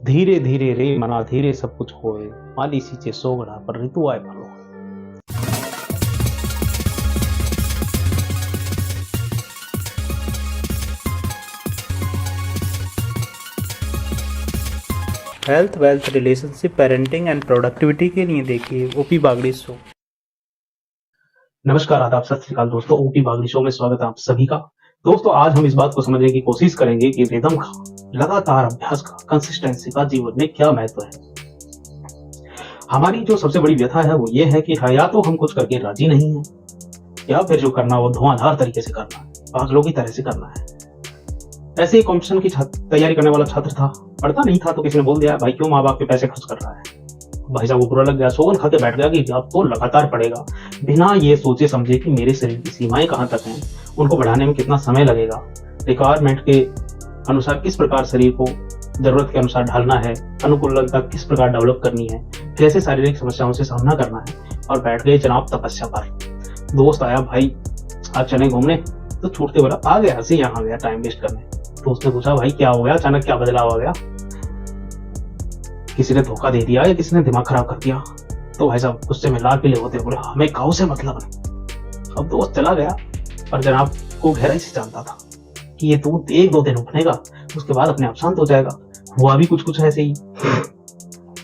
धीरे धीरे रे मना धीरे सब कुछ होए, माली सींचे सोगड़ा पर ऋतु आए भलो। Health, wealth, relationship, parenting and productivity के लिए देखिए ओपी बागड़ी शो। नमस्कार, आदाब, सत श्री अकाल दोस्तों। ओपी बागड़ी शो में स्वागत है आप सभी का। दोस्तों, आज हम इस बात को समझने की कोशिश करेंगे कि रिदम का, लगातार अभ्यास का, कंसिस्टेंसी का जीवन में क्या महत्व है। हमारी जो सबसे बड़ी व्यथा है वो ये है कि या तो हम कुछ करके राजी नहीं है, या फिर जो करना वो धुआंधार तरीके से करना है, पागलों की तरह से करना है। ऐसे ही कॉम्पिटिशन की तैयारी करने वाला छात्र था, पढ़ता नहीं था, तो किसी ने बोल दिया भाई क्यों माँ बाप के पैसे खर्च कर रहा है। भाई साहब वो बुरा लग गया, सोगन खा के बैठ गया कि अब तो लगातार पढ़ेगा, बिना ये सोचे समझे कि मेरे शरीर की सीमाएं कहाँ तक हैं, उनको बढ़ाने में कितना समय लगेगा, रिक्वायरमेंट के अनुसार किस प्रकार शरीर को जरूरत के अनुसार ढालना है, अनुकूलता किस प्रकार डेवलप करनी है, कैसे शारीरिक समस्याओं से सामना करना है, और बैठ गए जनाब तपस्या पर। दोस्त आया, भाई आज चले घूमने, तो छूटते बोला आ गया, हंसी यहाँ गया टाइम वेस्ट करने। तो उसने पूछा भाई क्या हो गया, अचानक क्या बदलाव आ गया, किसी ने धोखा दे दिया या किसी ने दिमाग खराब कर दिया। तो भाई साहब गुस्से में लाल पीले होते बोले हमें गाँव से मतलब नहीं। अब दोस्त चला गया, पर जनाब को गहराई से जानता था कि ये तो 1-2 दिन उठनेगा, उसके बाद अपने आप शांत हो जाएगा। हुआ भी कुछ ऐसे ही।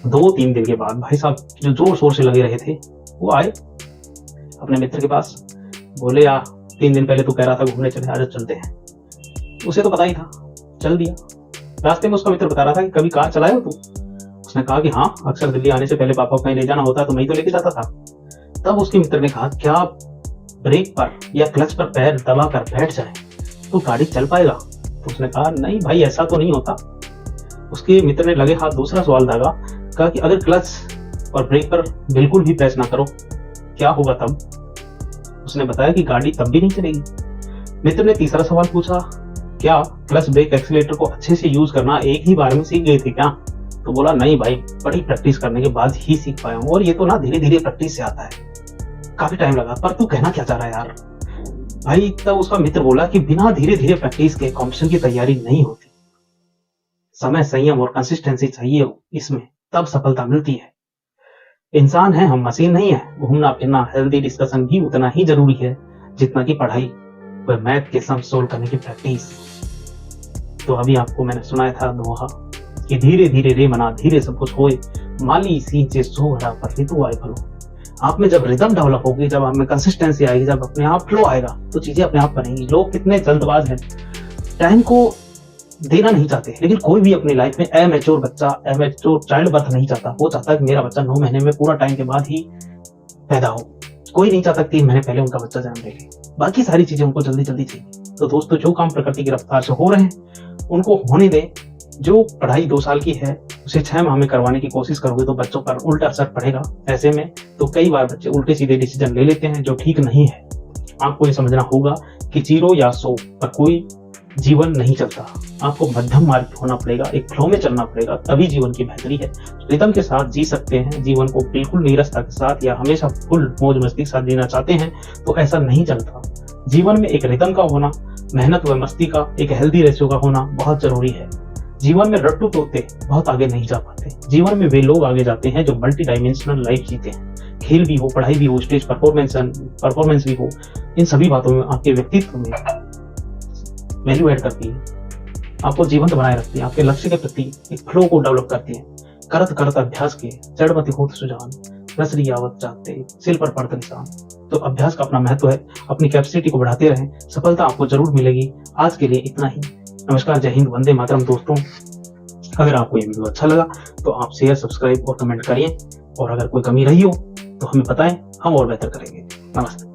2-3 दिन के बाद भाई साहब जो जोर शोर से लगे रहे थे वो आए अपने मित्र के पास, बोले यार 3 दिन पहले तू कह रहा था घूमने चले, आज चलते हैं। उसे तो पता ही था, चल दिया। रास्ते में उसका मित्र बता रहा था कि कभी कार चलाए हो तू। उसने कहा कि हाँ, अक्सर दिल्ली आने से पहले पापा को कहीं ले जाना होता तो मैं ही तो लेके जाता था। तब उसके मित्र ने कहा क्या ब्रेक पर या क्लच पर पैर दबा कर बैठ जाए तो गाड़ी चल पाएगा। तो उसने कहा नहीं भाई ऐसा तो नहीं होता। उसके मित्र ने लगे हाथ दूसरा सवाल दागा, कहा कि अगर क्लच और ब्रेक पर बिल्कुल भी प्रेस ना करो क्या होगा तब। उसने बताया कि गाड़ी तब भी नहीं चलेगी। मित्र ने तीसरा सवाल पूछा, क्या क्लच ब्रेक एक्सीलेटर को अच्छे से यूज करना एक ही बार में सीख गए थे क्या। तो बोला नहीं भाई, बड़ी प्रैक्टिस करने के बाद ही सीख पाया हूं, और ये तो ना धीरे धीरे प्रैक्टिस से आता है, काफी टाइम लगा। पर तू कहना क्या चाह रहा है यार। भाई तब उसका मित्र बोला कि बिना धीरे धीरे प्रैक्टिस के कॉम्पिटिशन की तैयारी नहीं होती, समय, संयम और कंसिस्टेंसी चाहिए इसमें, तब सफलता मिलती है। इंसान है, हम मशीन नहीं है। घूमना फिरना, हेल्दी डिस्कशन भी उतना ही जरूरी है जितना की पढ़ाई व मैथ के सम सोल्व करने की प्रैक्टिस। तो अभी आपको मैंने सुनाया था दोहा कि धीरे धीरे रे मना धीरे सब कुछ होए, माली सींचे सोगड़ा पर ऋतु आए भलो। आप में जब रिदम डेवलप होगी, जब आप में कंसिस्टेंसी आएगी, जब अपने आप फ्लो आएगा, तो चीजें अपने आप बनेंगी। लोग कितने जल्दबाज हैं, टाइम को देना नहीं चाहते, लेकिन कोई भी अपनी लाइफ में एमैच्योर बच्चा, एमैच्योर चाइल्ड बर्थ नहीं चाहता। वो चाहता है कि मेरा बच्चा 9 महीने में पूरा टाइम के बाद ही पैदा हो। कोई नहीं चाहता 3 महीने पहले उनका बच्चा जन्म ले ले। बाकी सारी चीजें उनको जल्दी जल्दी चाहिए। तो दोस्तों, जो काम प्रकृति की रफ्तार से हो रहे हैं उनको होने दें। जो पढ़ाई 2 साल की है उसे 6 माह में करवाने की कोशिश करोगे तो बच्चों पर उल्टा असर पड़ेगा। ऐसे में तो कई बार बच्चे उल्टे सीधे डिसीजन ले लेते हैं जो ठीक नहीं है। आपको ये समझना होगा कि 0 या 100 पर कोई जीवन नहीं चलता। आपको मध्यम मार्ग पे होना पड़ेगा, एक फ्लो में चलना पड़ेगा, तभी जीवन की बेहतरी है। रिदम के साथ जी सकते हैं जीवन को, बिल्कुल नीरसता के साथ या हमेशा फुल मौज मस्ती के साथ जीना चाहते हैं तो ऐसा नहीं चलता। जीवन में एक रिदम का होना, मेहनत व मस्ती का एक हेल्दी रेशियो का होना बहुत जरूरी है। जीवन में रट्टू तोते बहुत आगे नहीं जा पाते। जीवन में वे लोग आगे जाते हैं जो मल्टी डायमेंशनल लाइफ जीते हैं। खेल भी हो, पढ़ाई भी हो, स्टेज परफॉर्मेंस भी हो, इन सभी बातों में आपके व्यक्तित्व में वैल्यू ऐड करती है, आपको जीवंत बनाए रखती है, आपके लक्ष्य के प्रति एक फ्लो को डेवलप करती है। करत करत अभ्यास के जड़मति होत सुजान, रसरी आवत जाते सिल पर पड़त निशान। तो अभ्यास का अपना महत्व है, अपनी कैपेसिटी को बढ़ाते रहें, सफलता आपको जरूर मिलेगी। आज के लिए इतना ही। नमस्कार, जय हिंद, वंदे मातरम। दोस्तों, अगर आपको ये वीडियो अच्छा लगा तो आप शेयर, सब्सक्राइब और कमेंट करिए, और अगर कोई कमी रही हो तो हमें बताएं, हम और बेहतर करेंगे। नमस्ते।